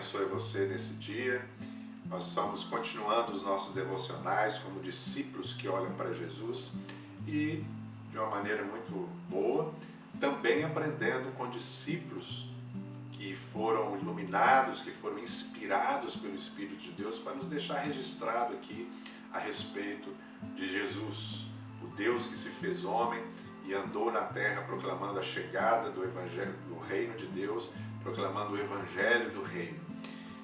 abençoe você nesse dia. Nós estamos continuando os nossos devocionais como discípulos que olham para Jesus e, de uma maneira muito boa, também aprendendo com discípulos que foram iluminados, que foram inspirados pelo Espírito de Deus para nos deixar registrado aqui a respeito de Jesus, o Deus que se fez homem e andou na terra proclamando a chegada do Evangelho, do Reino de Deus, proclamando o Evangelho do Reino.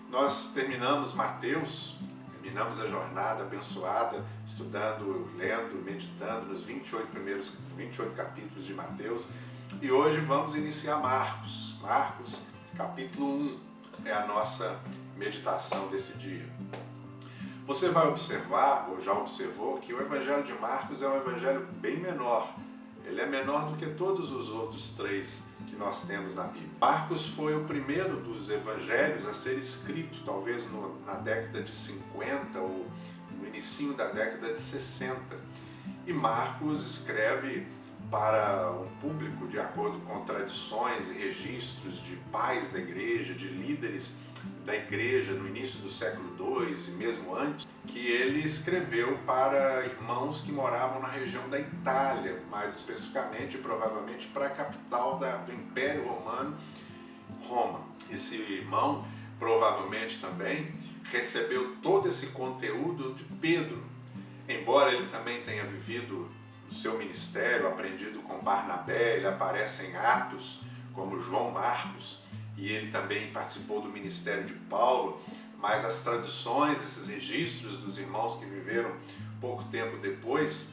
Nós terminamos Mateus, terminamos a jornada abençoada, estudando, lendo, meditando nos 28 capítulos de Mateus, e hoje vamos iniciar Marcos. Marcos, capítulo 1, é a nossa meditação desse dia. Você vai observar, ou já observou, que o Evangelho de Marcos é um evangelho bem menor. Ele é menor do que todos os outros três que nós temos na Bíblia. Marcos foi o primeiro dos evangelhos a ser escrito, talvez na década de 50 ou no início da década de 60. E Marcos escreve para um público de acordo com tradições e registros de pais da igreja, de líderes da igreja no início do século II e mesmo antes, que ele escreveu para irmãos que moravam na região da Itália, mais especificamente, provavelmente, para a capital do Império Romano, Roma. Esse irmão, provavelmente também, recebeu todo esse conteúdo de Pedro, embora ele também tenha vivido o seu ministério, aprendido com Barnabé, ele aparece em Atos como João Marcos, e ele também participou do ministério de Paulo, mas as tradições, esses registros dos irmãos que viveram pouco tempo depois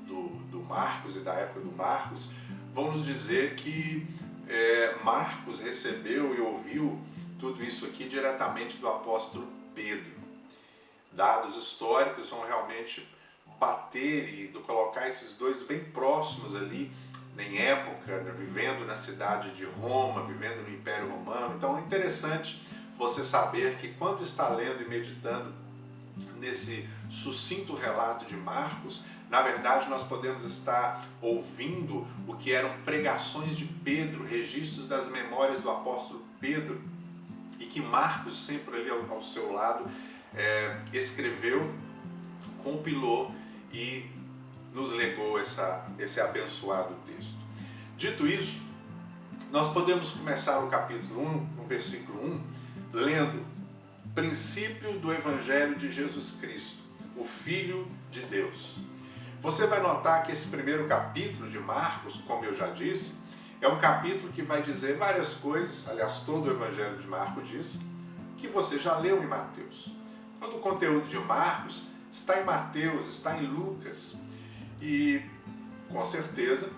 do Marcos e da época do Marcos, vão nos dizer que Marcos recebeu e ouviu tudo isso aqui diretamente do apóstolo Pedro. Dados históricos vão realmente bater e colocar esses dois bem próximos ali, em época, vivendo na cidade de Roma, vivendo no Império Romano. Então é interessante você saber que quando está lendo e meditando nesse sucinto relato de Marcos, na verdade nós podemos estar ouvindo o que eram pregações de Pedro, registros das memórias do apóstolo Pedro, e que Marcos, sempre ali ao seu lado, escreveu, compilou e nos legou esse abençoado texto. Dito isso, nós podemos começar o capítulo 1, no versículo 1, lendo: princípio do Evangelho de Jesus Cristo, o Filho de Deus. Você vai notar que esse primeiro capítulo de Marcos, como eu já disse, é um capítulo que vai dizer várias coisas, aliás, todo o Evangelho de Marcos diz, que você já leu em Mateus. Todo o conteúdo de Marcos está em Mateus, está em Lucas. E, com certeza,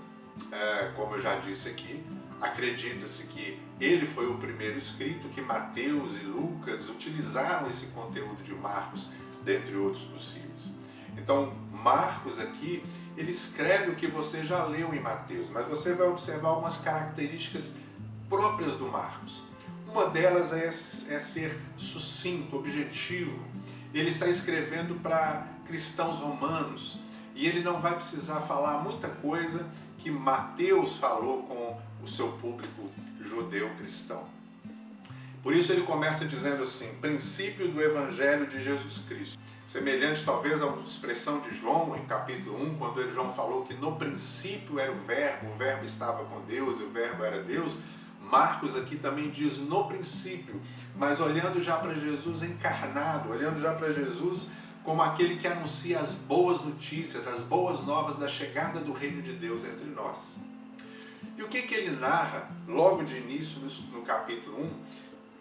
como eu já disse aqui, acredita-se que ele foi o primeiro escrito, que Mateus e Lucas utilizaram esse conteúdo de Marcos, dentre outros possíveis. Então, Marcos aqui, ele escreve o que você já leu em Mateus, mas você vai observar algumas características próprias do Marcos. Uma delas é ser sucinto, objetivo. Ele está escrevendo para cristãos romanos, e ele não vai precisar falar muita coisa que Mateus falou com o seu público judeu cristão. Por isso ele começa dizendo assim: princípio do Evangelho de Jesus Cristo. Semelhante talvez à expressão de João em capítulo 1, quando João falou que no princípio era o verbo estava com Deus e o verbo era Deus. Marcos aqui também diz no princípio, mas olhando já para Jesus encarnado, olhando já para Jesus como aquele que anuncia as boas notícias, as boas novas da chegada do reino de Deus entre nós. E o que ele narra logo de início no capítulo 1,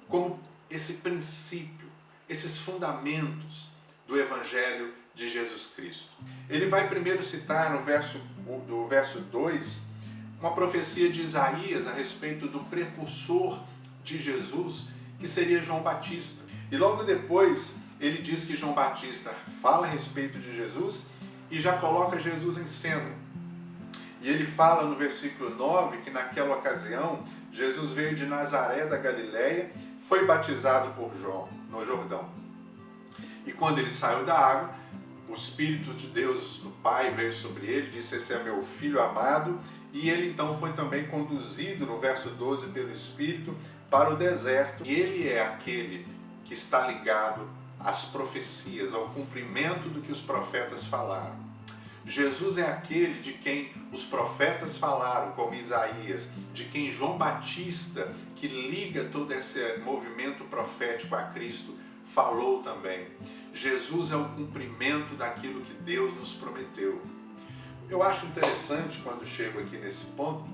como esse princípio, esses fundamentos do Evangelho de Jesus Cristo? Ele vai primeiro citar no verso 2, uma profecia de Isaías a respeito do precursor de Jesus, que seria João Batista. E logo depois ele diz que João Batista fala a respeito de Jesus e já coloca Jesus em cena. E ele fala no versículo 9 que naquela ocasião Jesus veio de Nazaré da Galileia, foi batizado por João no Jordão. E quando ele saiu da água, o Espírito de Deus, do Pai, veio sobre ele, disse: esse é meu Filho amado. E ele então foi também conduzido, no verso 12, pelo Espírito, para o deserto, e ele é aquele que está ligado às profecias, ao cumprimento do que os profetas falaram. Jesus é aquele de quem os profetas falaram, como Isaías, de quem João Batista, que liga todo esse movimento profético a Cristo, falou também. Jesus é o cumprimento daquilo que Deus nos prometeu. Eu acho interessante, quando chego aqui nesse ponto,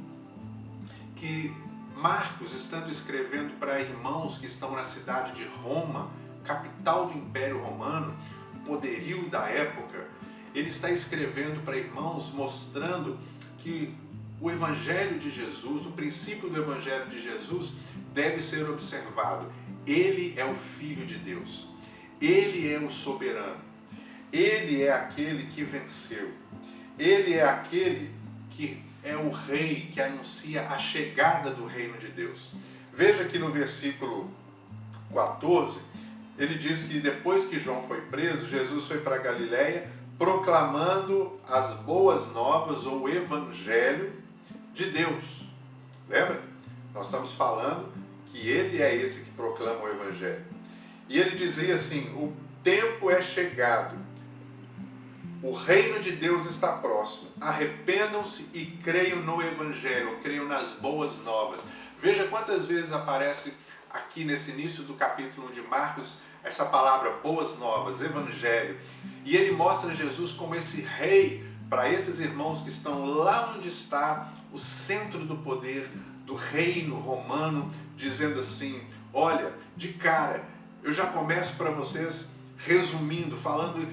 que Marcos, estando escrevendo para irmãos que estão na cidade de Roma, capital do Império Romano, poderio da época, ele está escrevendo para irmãos mostrando que o Evangelho de Jesus, o princípio do Evangelho de Jesus deve ser observado. Ele é o Filho de Deus, ele é o soberano, ele é aquele que venceu, ele é aquele que é o rei que anuncia a chegada do reino de Deus. Veja que no versículo 14, ele diz que depois que João foi preso, Jesus foi para Galiléia proclamando as boas novas ou o evangelho de Deus. Lembra? Nós estamos falando que ele é esse que proclama o evangelho. E ele dizia assim: o tempo é chegado, o reino de Deus está próximo, arrependam-se e creiam no evangelho, creiam nas boas novas. Veja quantas vezes aparece aqui nesse início do capítulo 1 de Marcos essa palavra boas novas, evangelho. E ele mostra Jesus como esse rei para esses irmãos que estão lá onde está o centro do poder do reino romano, dizendo assim: olha, de cara, eu já começo para vocês resumindo, falando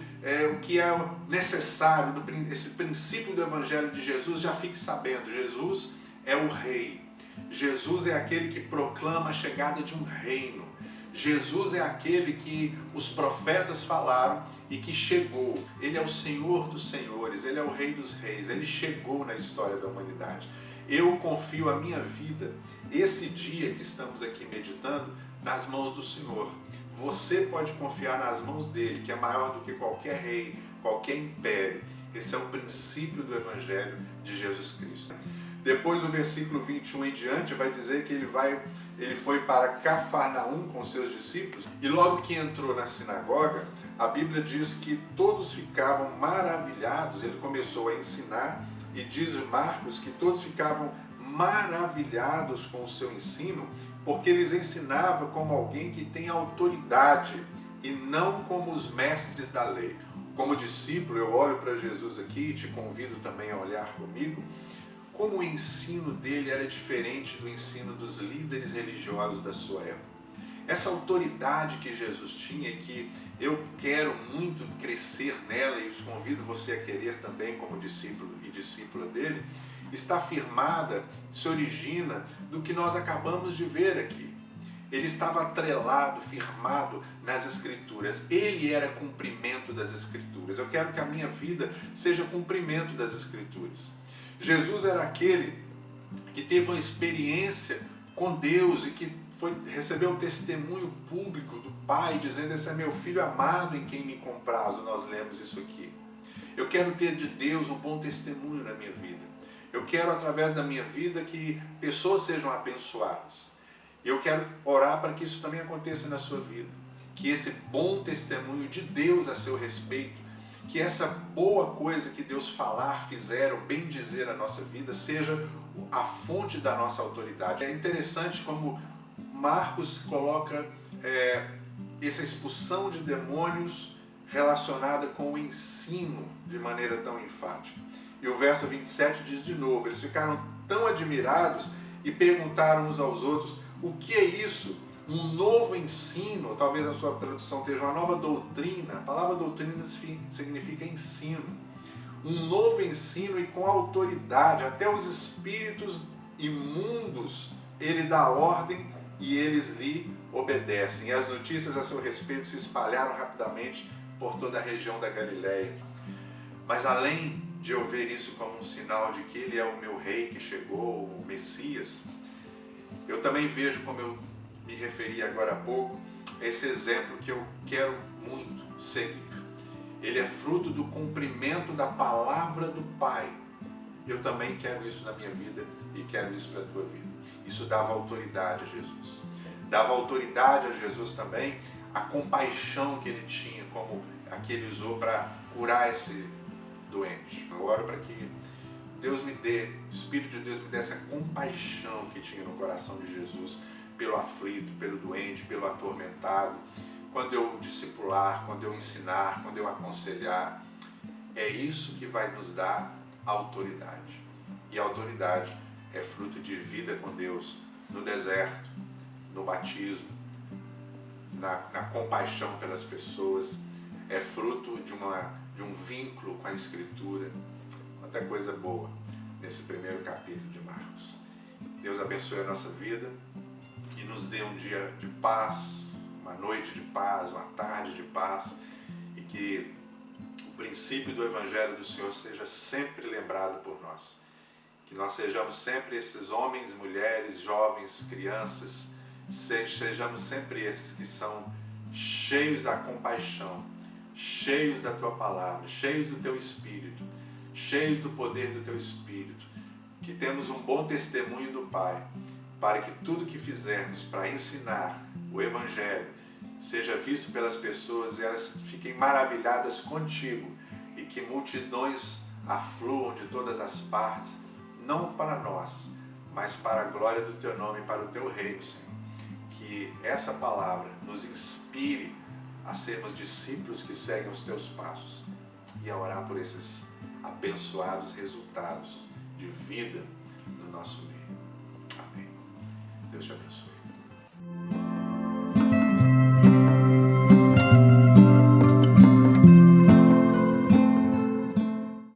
o que é necessário, esse princípio do evangelho de Jesus, já fique sabendo, Jesus é o rei. Jesus é aquele que proclama a chegada de um reino. Jesus é aquele que os profetas falaram e que chegou. Ele é o Senhor dos senhores, ele é o Rei dos reis, ele chegou na história da humanidade. Eu confio a minha vida, esse dia que estamos aqui meditando, nas mãos do Senhor. Você pode confiar nas mãos dele, que é maior do que qualquer rei, qualquer império. Esse é o princípio do Evangelho de Jesus Cristo. Depois, o versículo 21 em diante, vai dizer que ele foi para Cafarnaum com seus discípulos, e logo que entrou na sinagoga, a Bíblia diz que todos ficavam maravilhados. Ele começou a ensinar, e diz Marcos que todos ficavam maravilhados com o seu ensino, porque eles ensinavam como alguém que tem autoridade, e não como os mestres da lei. Como discípulo, eu olho para Jesus aqui e te convido também a olhar comigo, como o ensino dele era diferente do ensino dos líderes religiosos da sua época. Essa autoridade que Jesus tinha, e que eu quero muito crescer nela, e os convido você a querer também como discípulo e discípula dele, está firmada, se origina do que nós acabamos de ver aqui. Ele estava atrelado, firmado nas Escrituras. Ele era cumprimento das Escrituras. Eu quero que a minha vida seja cumprimento das Escrituras. Jesus era aquele que teve uma experiência com Deus e que recebeu o testemunho público do Pai, dizendo: esse é meu Filho amado em quem me comprazo. Nós lemos isso aqui. Eu quero ter de Deus um bom testemunho na minha vida. Eu quero, através da minha vida, que pessoas sejam abençoadas. E eu quero orar para que isso também aconteça na sua vida. Que esse bom testemunho de Deus a seu respeito, que essa boa coisa que Deus falar, fizer, ou bem dizer a nossa vida, seja a fonte da nossa autoridade. É interessante como Marcos coloca essa expulsão de demônios relacionada com o ensino de maneira tão enfática. E o verso 27 diz de novo: eles ficaram tão admirados e perguntaram uns aos outros: o que é isso? Um novo ensino? Talvez a sua tradução esteja uma nova doutrina. A palavra doutrina significa ensino. Um novo ensino e com autoridade. Até os espíritos imundos ele dá ordem e eles lhe obedecem. E as notícias a seu respeito se espalharam rapidamente por toda a região da Galiléia. Mas além de eu ver isso como um sinal de que ele é o meu rei que chegou, o Messias, eu também vejo, como eu me referi agora há pouco, esse exemplo que eu quero muito seguir. Ele é fruto do cumprimento da palavra do Pai. Eu também quero isso na minha vida e quero isso para a tua vida. Isso dava autoridade a Jesus. Dava autoridade a Jesus também, a compaixão que ele tinha, como a que ele usou para curar esse doente. Eu oro para que Deus me dê, o Espírito de Deus me dê essa compaixão que tinha no coração de Jesus pelo aflito, pelo doente, pelo atormentado. Quando eu discipular, quando eu ensinar, quando eu aconselhar, é isso que vai nos dar autoridade. E a autoridade é fruto de vida com Deus no deserto, no batismo, na compaixão pelas pessoas, é fruto de um vínculo com a Escritura. Quanta coisa boa nesse primeiro capítulo de Marcos. Deus abençoe a nossa vida e nos dê um dia de paz, uma noite de paz, uma tarde de paz, e que o princípio do Evangelho do Senhor seja sempre lembrado por nós. Que nós sejamos sempre esses homens, mulheres, jovens, crianças, sejamos sempre esses que são cheios da compaixão, cheios da Tua Palavra, cheios do Teu Espírito, cheios do poder do Teu Espírito, que temos um bom testemunho do Pai, para que tudo que fizermos para ensinar o Evangelho seja visto pelas pessoas e elas fiquem maravilhadas contigo, e que multidões afluam de todas as partes, não para nós, mas para a glória do Teu nome e para o Teu reino, Senhor. Que essa palavra nos inspire a sermos discípulos que seguem os Teus passos e a orar por esses abençoados resultados de vida no nosso meio. Amém. Deus te abençoe.